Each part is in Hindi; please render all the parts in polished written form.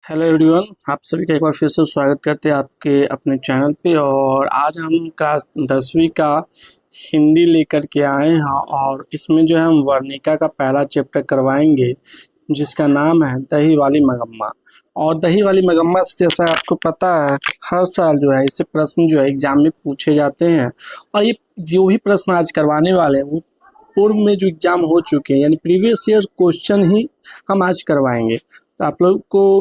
हेलो एवरीवन, आप सभी का एक बार फिर से स्वागत करते हैं आपके अपने चैनल पे। और आज हम क्लास 10वीं का हिंदी लेकर के आए हैं और इसमें जो है हम वर्णिका का पहला चैप्टर करवाएंगे जिसका नाम है दही वाली मगम्मा। और दही वाली मगम्मा से जैसा आपको पता है हर साल जो है इससे प्रश्न जो है एग्जाम में पूछे जाते हैं। और ये जो भी प्रश्न आज करवाने वाले हैं वो पूर्व में जो एग्जाम हो चुके हैं यानी प्रीवियस ईयर क्वेश्चन ही हम आज करवाएंगे। तो आप लोग को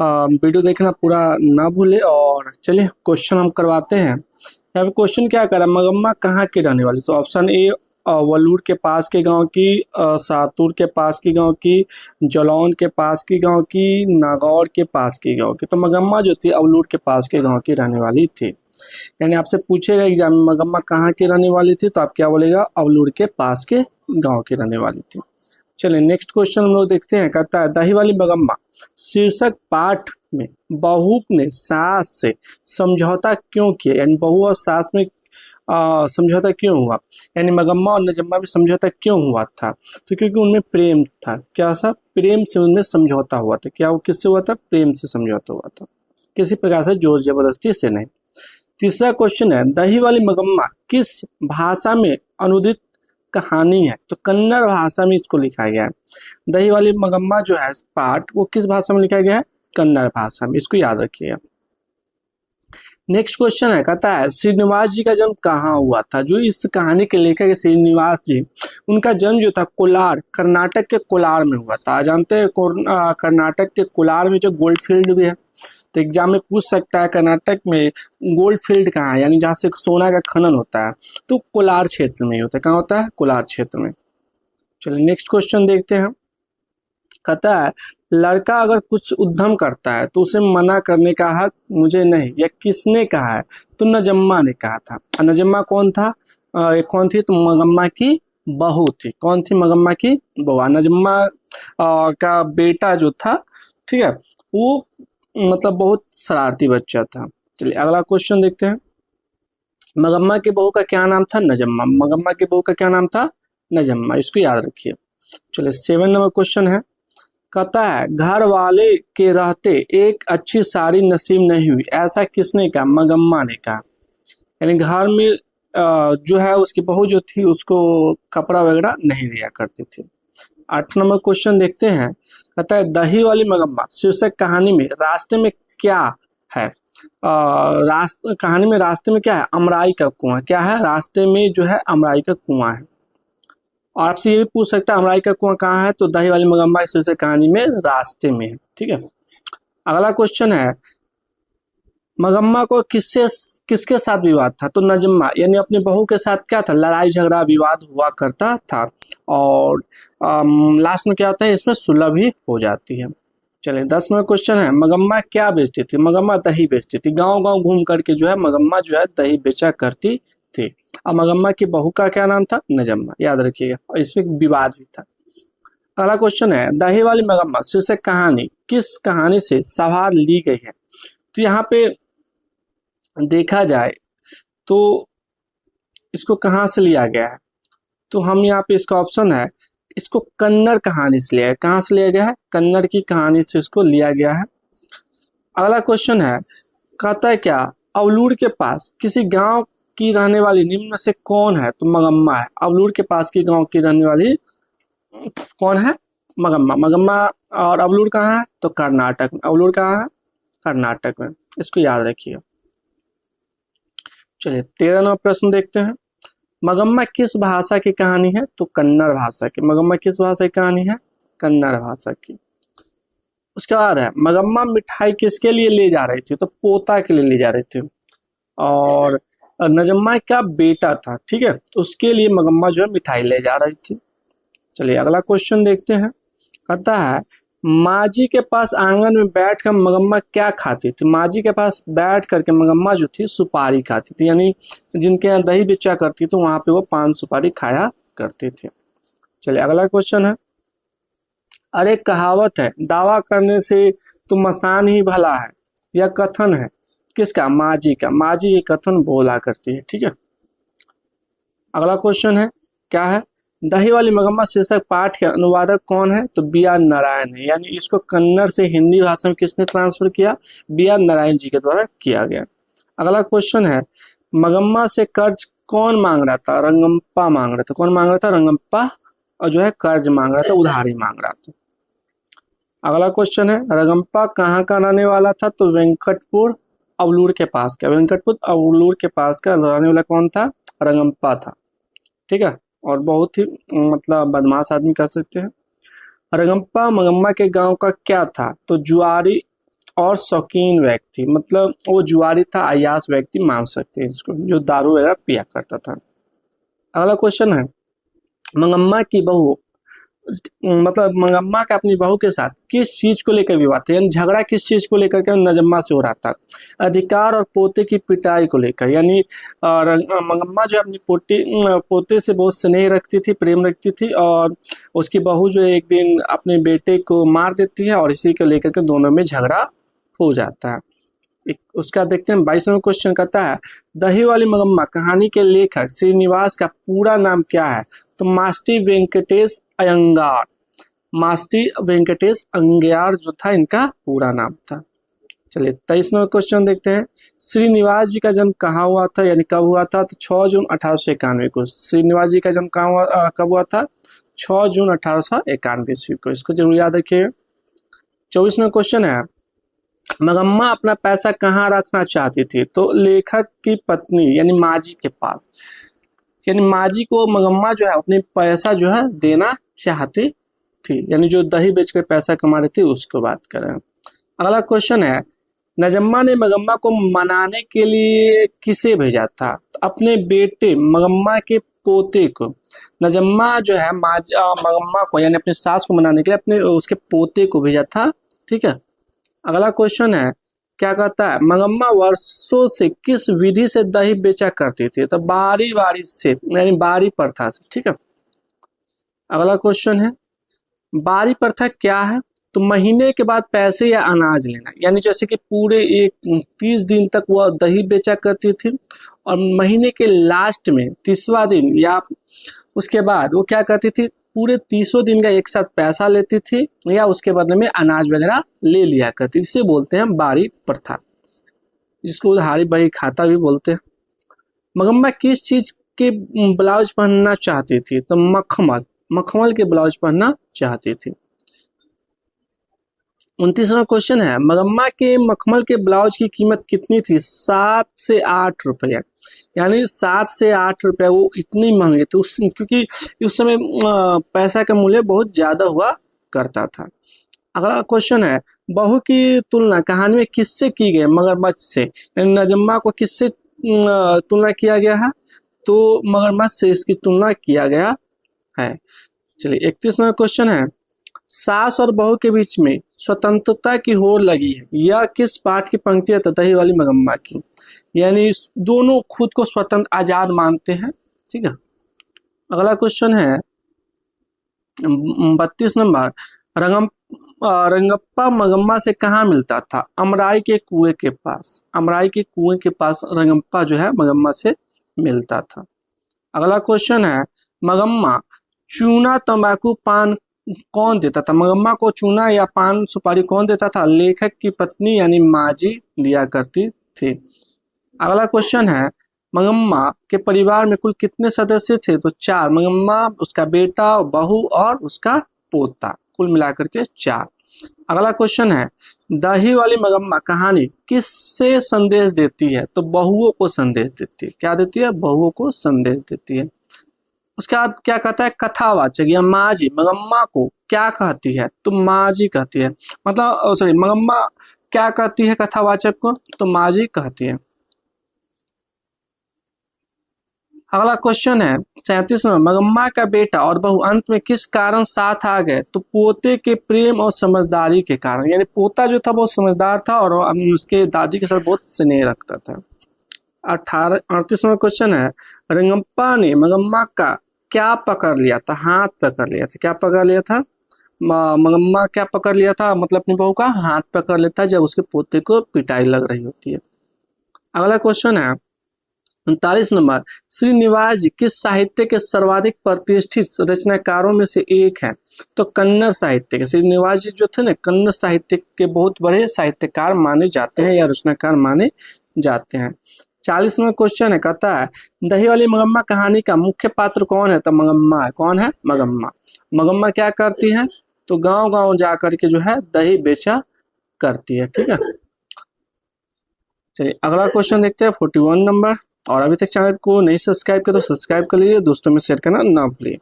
वीडियो देखना पूरा ना भूले। और चलिए क्वेश्चन हम करवाते हैं। यहाँ पे क्वेश्चन क्या कर रहा है, मगम्मा कहाँ की रहने वाली। तो ऑप्शन ए वलूर के पास के गांव की, सातुर के पास की गांव की, जलौन के पास की गांव की, नागौर के पास की गांव की। तो मगम्मा जो थी अवलूर के पास के गांव की रहने वाली थी। यानी आपसे पूछेगा एग्जाम में मगम्मा कहाँ की रहने वाली थी तो आप क्या बोलेगा, अवलूर के पास के गांव की रहने वाली थी। चलिए नेक्स्ट क्वेश्चन हम लोग देखते हैं। कहता है दही वाली मगम्मा शीर्षक पाठ में बहू ने सास से समझौता क्यों किया, यानी बहू और सास में समझौता क्यों हुआ, यानी मगम्मा और नजम्मा में समझौता क्यों हुआ था। तो क्योंकि उनमें प्रेम था। क्या सा प्रेम से उनमें समझौता हुआ था। क्या वो किससे हुआ था, प्रेम से समझौता हुआ था, किसी प्रकार से जोर जबरदस्ती से नहीं। तीसरा क्वेश्चन है दही वाली मगम्मा किस भाषा में अनुदित कहानी है। तो कन्नड़ भाषा में इसको लिखा गया है। दही वाली मगम्मा जो है पाठ वो किस भाषा में लिखा गया है, कन्नड़ भाषा में। इसको याद रखिएगा। नेक्स्ट क्वेश्चन है, कहता है श्रीनिवास जी का जन्म कहाँ हुआ था। जो इस कहानी के लेखक है श्रीनिवास जी, उनका जन्म जो था कोलार, कर्नाटक के कोलार में हुआ था। जानते हैं कर्नाटक के कोलार में जो गोल्ड फील्ड भी है। तो एग्जाम में पूछ सकता है कर्नाटक में गोल्ड फील्ड कहाँ है, यानी जहाँ से सोना का खनन होता है। तो कोलार क्षेत्र में ही होता है। कहाँ होता है, कोलार क्षेत्र में। चलिए नेक्स्ट क्वेश्चन देखते हैं। कहता है लड़का अगर कुछ उद्यम करता है तो उसे मना करने का हक मुझे नहीं, यह किसने कहा है। तो नजम्मा ने कहा था। नजम्मा कौन था, कौन थी, तो मगम्मा की बहू थी। कौन थी, मगम्मा की बहू। नजम्मा का बेटा जो था, ठीक है, वो मतलब बहुत शरारती बच्चा था। चलिए अगला क्वेश्चन देखते हैं। मगम्मा की बहू का क्या नाम था, नजम्मा। मगम्मा की बहू का क्या नाम था, नजम्मा। इसको याद रखिए। चलिए 7 नंबर क्वेश्चन है। कहता है घर वाले के रहते एक अच्छी साड़ी नसीब नहीं हुई, ऐसा किसने कहा, मगम्मा ने कहा। यानी घर में जो है उसकी बहू जो थी उसको कपड़ा वगैरह नहीं दिया करती थी। 8 नंबर क्वेश्चन देखते हैं। कहता है दही वाली मगम्मा शीर्षक कहानी में रास्ते में क्या है। कहानी में रास्ते में क्या है, अमराई का कुआं। क्या है, रास्ते में जो है अमराई का कुआं है। और आपसे ये भी पूछ सकता है अमराई का कुआं कहाँ है। तो दही वाली मगम्मा इस कहानी में रास्ते में है। ठीक है। अगला क्वेश्चन है मगम्मा को किसके साथ विवाद था। तो नजम्मा यानी अपनी बहू के साथ क्या था, लड़ाई झगड़ा विवाद हुआ करता था। और लास्ट में क्या होता है, इसमें सुलह भी हो जाती है। चलिए 10 नंबर क्वेश्चन है। मगम्मा क्या बेचती थी। मगम्मा दही बेचती थी। गांव गांव घूम करके जो है मगम्मा जो है दही बेचा करती थी। अब मगम्मा की बहू का क्या नाम था, नजम्मा। याद रखिएगा। और इसमें विवाद भी था। अगला क्वेश्चन है दही वाली मगम्मा शीर्षक कहानी किस कहानी से सवार ली गई है। तो यहाँ पे देखा जाए तो इसको कहाँ से लिया गया है। तो हम यहाँ पे इसका ऑप्शन है, इसको कन्नड़ कहानी से लिया है। कहाँ से लिया गया है, कन्नड़ की कहानी से इसको लिया गया है। अगला क्वेश्चन है, कहता है क्या अवलूर के पास किसी गांव की रहने वाली निम्न में से कौन है। तो मगम्मा है। अवलूर के पास की गांव की रहने वाली कौन है, मगम्मा। मगम्मा और अवलूर कहाँ है, तो कर्नाटक में। अवलूर कहाँ है, कर्नाटक में। इसको याद रखिए। चलिए 13 नंबर प्रश्न देखते हैं। मगम्मा किस भाषा की कहानी है। तो कन्नड़ भाषा की। मगम्मा किस भाषा की कहानी है, कन्नड़ भाषा की। उसके बाद है मगम्मा मिठाई किसके लिए ले जा रही थी। तो पोता के लिए ले जा रही थी। और नजम्मा का बेटा था, ठीक है, तो उसके लिए मगम्मा जो है मिठाई ले जा रही थी। चलिए अगला क्वेश्चन देखते हैं। कहता है माँ जी के पास आंगन में बैठ कर मगम्मा क्या खाती थी। माँ जी के पास बैठ करके मगम्मा जो थी सुपारी खाती थी। यानी जिनके यहाँ दही बेचा करती तो वहां पे वो पान सुपारी खाया करते थे। चलिए अगला क्वेश्चन है। अरे कहावत है दावा करने से तो मसान ही भला है, यह कथन है किसका, माँ जी का। माँ जी ये कथन बोला करती है। ठीक है। अगला क्वेश्चन है, क्या है, दही वाली मगम्मा शीर्षक पाठ के अनुवादक कौन है? तो बी आर नारायण है, यानी इसको कन्नड़ से हिंदी भाषा में किसने ट्रांसफर किया? बी आर नारायण जी के द्वारा किया गया। अगला क्वेश्चन है, मगम्मा से कर्ज कौन मांग रहा था? रंगप्पा मांग रहा था। कौन मांग रहा था? रंगप्पा, और जो है कर्ज मांग रहा था, उधारी मांग रहा था। अगला क्वेश्चन है, रंगप्पा कहाँ का रहने वाला था? तो वेंकटपुर अवलूर के पास का। वेंकटपुर अवलूर के पास का रहने वाला कौन था? रंगप्पा था। ठीक है, और बहुत ही मतलब बदमाश आदमी कह सकते हैं। रंगप्पा मगम्मा के गांव का क्या था? तो जुआरी और शौकीन व्यक्ति, मतलब वो जुआरी था, अय्याश व्यक्ति मान सकते हैं इसको, जो दारू वगैरह पिया करता था। अगला क्वेश्चन है, मंगम्मा की बहू, मतलब मंगम्मा का अपनी बहू के साथ किस चीज को लेकर विवाद था? यानी झगड़ा किस चीज को लेकर के नजम्मा से हो रहा था? अधिकार और पोते की पिटाई को लेकर। यानी मंगम्मा जो अपनी पोते से बहुत स्नेह रखती थी, प्रेम रखती थी, और उसकी बहू जो एक दिन अपने बेटे को मार देती है, और इसी को लेकर के दोनों में झगड़ा हो जाता है। उसका देखते हैं 22वां क्वेश्चन कहता है, दही वाली मगम्मा कहानी के लेखक श्रीनिवास का पूरा नाम क्या है? तो मास्टी वेंकटेश अयंगार। मास्टी वेंकटेश अयंगार जो था इनका पूरा नाम था। चलिए 23वां क्वेश्चन देखते हैं, श्रीनिवास जी का जन्म कहाँ हुआ था, यानी कब हुआ था? तो 6 जून 1891 को। श्रीनिवास जी का जन्म कब हुआ था? 6 जून 1891 ईस्वी को। इसको जरूर याद रखिएगा। 24वां क्वेश्चन है, मगम्मा अपना पैसा कहाँ रखना चाहती थी? तो लेखक की पत्नी यानी माँ जी के पास। यानी माँ जी को मगम्मा जो है अपने पैसा जो है देना चाहती थी, यानी जो दही बेचकर पैसा कमा रही थी उसको बात करें। अगला क्वेश्चन है, नजम्मा ने मगम्मा को मनाने के लिए किसे भेजा था? तो अपने बेटे मगम्मा के पोते को। नजम्मा जो है मगम्मा को यानी अपनी सास को मनाने के लिए अपने उसके पोते को भेजा था। ठीक है। अगला क्वेश्चन है, क्या कहता है, मगम्मा वर्षों से किस विधि से दही बेचा करती थी? तो बारी बारी से, यानी बारी प्रथा से। ठीक है। अगला क्वेश्चन है, बारी प्रथा क्या है? तो महीने के बाद पैसे या अनाज लेना, यानी जैसे कि पूरे 30 दिन तक वह दही बेचा करती थी, और महीने के लास्ट में 30वां दिन या उसके बाद वो क्या करती थी, पूरे 30 दिन का एक साथ पैसा लेती थी, या उसके बदले में अनाज वगैरह ले लिया करती। इसे बोलते हैं बारी प्रथा, जिसको उधारी बही खाता भी बोलते हैं। मगम्मा किस चीज के ब्लाउज पहनना चाहती थी? तो मखमल के ब्लाउज पहनना चाहती थी। 29वां क्वेश्चन है, मगम्मा के मखमल के ब्लाउज की कीमत कितनी थी? 7 से 8 रुपये, यानी 7 से 8 रुपये। वो इतनी महंगे थे क्योंकि उस समय पैसा का मूल्य बहुत ज्यादा हुआ करता था। अगला क्वेश्चन है, बहू की तुलना कहानी में किससे की गई? मगरमच्छ से। नजम्मा को किससे तुलना किया गया है? तो मगरमच्छ से इसकी तुलना किया गया है। चलिए 31वां क्वेश्चन है, सास और बहू के बीच में स्वतंत्रता की होड़ लगी है, यह किस पाठ की पंक्ति है? तो दही वाली मगम्मा की। यानी दोनों खुद को स्वतंत्र आजाद मानते हैं। ठीक है। अगला क्वेश्चन है 32 नंबर, रंगप्पा मगम्मा से कहाँ मिलता था? अमराई के कुएं के पास। अमराई के कुएं के पास रंगप्पा जो है मगम्मा से मिलता था। अगला क्वेश्चन है, मगम्मा चूना तंबाकू पान कौन देता था? मगम्मा को चूना या पान सुपारी कौन देता था? लेखक की पत्नी यानी माँ जी दिया करती थी। अगला क्वेश्चन है, मगम्मा के परिवार में कुल कितने सदस्य थे? तो 4। मगम्मा, उसका बेटा, बहू और उसका पोता, कुल मिलाकर के 4। अगला क्वेश्चन है, दही वाली मगम्मा कहानी किससे संदेश देती है? तो बहुओं को संदेश देती है। क्या देती है? बहुओं को संदेश देती है। उसके बाद क्या कहता है, कथावाचक या माँ जी मगम्मा को क्या कहती है? तो माँ जी कहती है। मतलब सॉरी, मगम्मा क्या कहती है कथावाचक को? तो माँ जी कहती है। अगला क्वेश्चन है 37वां, मगम्मा का बेटा और बहू अंत में किस कारण साथ आ गए? तो पोते के प्रेम और समझदारी के कारण। यानी पोता जो था बहुत समझदार था और उसके दादी के साथ बहुत स्नेह रखता था। 38वां क्वेश्चन है, रंगप्पा ने मगम्मा का क्या पकड़ लिया था? हाथ पकड़ लिया था। क्या पकड़ लिया था? मगम्मा क्या पकड़ लिया था? मतलब अपनी बहू का हाथ पकड़ लेता है जब उसके पोते को पिटाई लग रही होती है। अगला क्वेश्चन है, 39 नंबर, श्रीनिवास जी किस साहित्य के सर्वाधिक प्रतिष्ठित रचनाकारों में से एक है? तो कन्नड़ साहित्य के श्रीनिवास जी जो थे ना, कन्नड़ साहित्य के बहुत बड़े साहित्यकार माने जाते हैं या रचनाकार माने जाते हैं। 40 नंबर क्वेश्चन है, कहता है दही वाली मगम्मा कहानी का मुख्य पात्र कौन है? तो मगम्मा है। कौन है? मगम्मा। मगम्मा क्या करती है? तो गांव गांव जा करके जो है दही बेचा करती है। ठीक है, चलिए अगला क्वेश्चन देखते हैं 41 नंबर। और अभी तक चैनल को नहीं सब्सक्राइब किया तो सब्सक्राइब कर लीजिए, दोस्तों में शेयर करना ना भूलिए।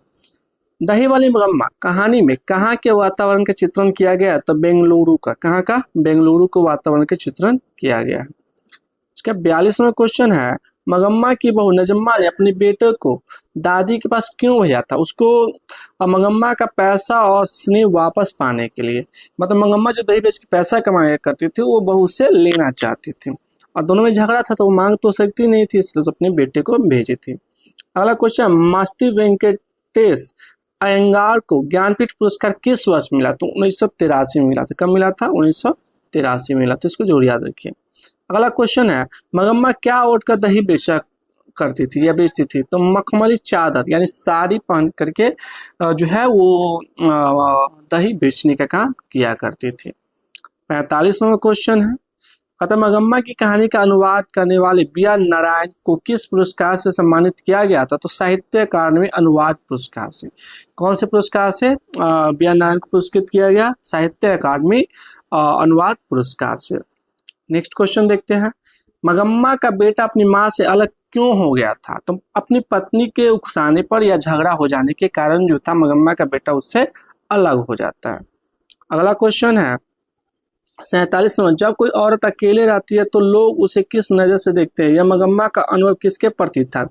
दही वाली मगम्मा कहानी में कहाँ के वातावरण का चित्रण किया गया? तो बेंगलुरु का। कहाँ का? बेंगलुरु के वातावरण का चित्रण किया गया है। इसका 42वां क्वेश्चन है, मगम्मा की बहू नजम्मा ने अपने बेटे को दादी के पास क्यों भेजा था? उसको मगम्मा का पैसा और स्नेह वापस पाने के लिए। मतलब मगम्मा जो दही बेच के पैसा कमाया करती थी वो बहू से लेना चाहती थी, और दोनों में झगड़ा था तो वो मांग तो सकती नहीं थी, इसलिए तो अपने बेटे को भेजी थी। अगला क्वेश्चन, मास्ती वेंकटेश अयंगार को ज्ञानपीठ पुरस्कार किस वर्ष मिला? तो 1983 में मिला था। कब मिला था? 1983 में मिला था, इसको जरूर याद रखिए। अगला क्वेश्चन है, मगम्मा क्या ओढ़ कर दही बेचा करती थी या बेचती थी? तो मखमली चादर यानी साड़ी पहन करके जो है वो दही बेचने का काम किया करती थी। 45वां क्वेश्चन है, अतः मगम्मा की कहानी का अनुवाद करने वाले बी आर नारायण को किस पुरस्कार से सम्मानित किया गया था? तो साहित्य अकादमी अनुवाद पुरस्कार से। कौन से पुरस्कार से बी आर नारायण को पुरस्कृत किया गया? साहित्य अकादमी अनुवाद पुरस्कार से। नेक्स्ट क्वेश्चन देखते हैं, मगम्मा का बेटा अपनी माँ से अलग क्यों हो गया था? तो अपनी पत्नी के उकसाने पर या झगड़ा हो जाने के कारण जो था मगम्मा का बेटा उससे अलग हो जाता है। अगला क्वेश्चन है 47 नंबर, जब कोई औरत अकेले रहती है तो लोग उसे किस नज़र से देखते हैं? यह मगम्मा का अनुभव किसके प्रति था?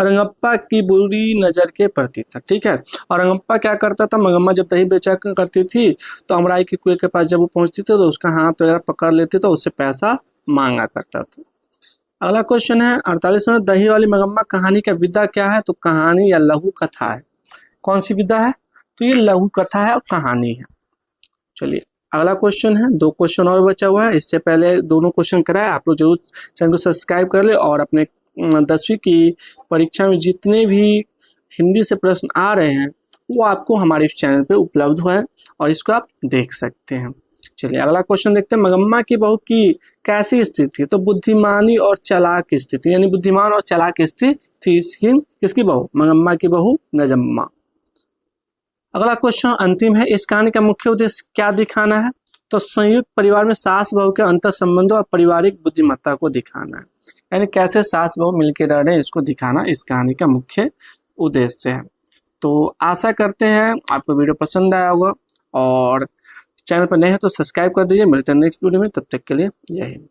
रंगप्पा की बुरी नज़र के प्रति था। ठीक है, और रंगप्पा क्या करता था? मगम्मा जब दही बेचा करती थी तो अमराई के कुएं के पास जब वो पहुंचती थी तो उसका हाथ वगैरह पकड़ लेती तो उससे पैसा मांगा करता था। अगला क्वेश्चन है 48 नंबर, दही वाली मगम्मा कहानी का विधा क्या है? तो कहानी या लघु कथा है। कौन सी विधा है? तो ये लघु कथा है और कहानी है। चलिए अगला क्वेश्चन है, 2 क्वेश्चन और बचा हुआ है, इससे पहले दोनों क्वेश्चन कराए आप लोग जरूर चैनल को सब्सक्राइब कर ले, और अपने 10वीं की परीक्षा में जितने भी हिंदी से प्रश्न आ रहे हैं वो आपको हमारे इस चैनल पे उपलब्ध है और इसको आप देख सकते हैं। चलिए अगला क्वेश्चन देखते हैं, मगम्मा की बहू की कैसी स्थिति थी? तो बुद्धिमानी और चालाक स्थिति, यानी बुद्धिमान और चालाक स्थिति थी इसकी। किसकी बहू? मगम्मा की बहू नजम्मा। अगला क्वेश्चन अंतिम है, इस कहानी का मुख्य उद्देश्य क्या दिखाना है? तो संयुक्त परिवार में सास बहू के अंतर संबंधों और पारिवारिक बुद्धिमत्ता को दिखाना है, यानी कैसे सास बहू मिलकर रह रहे हैं इसको दिखाना इस कहानी का मुख्य उद्देश्य है। तो आशा करते हैं आपको वीडियो पसंद आया होगा, और चैनल पर नए हैं तो सब्सक्राइब कर दीजिए। मिलते हैं नेक्स्ट वीडियो में, तब तक के लिए जय हिंद।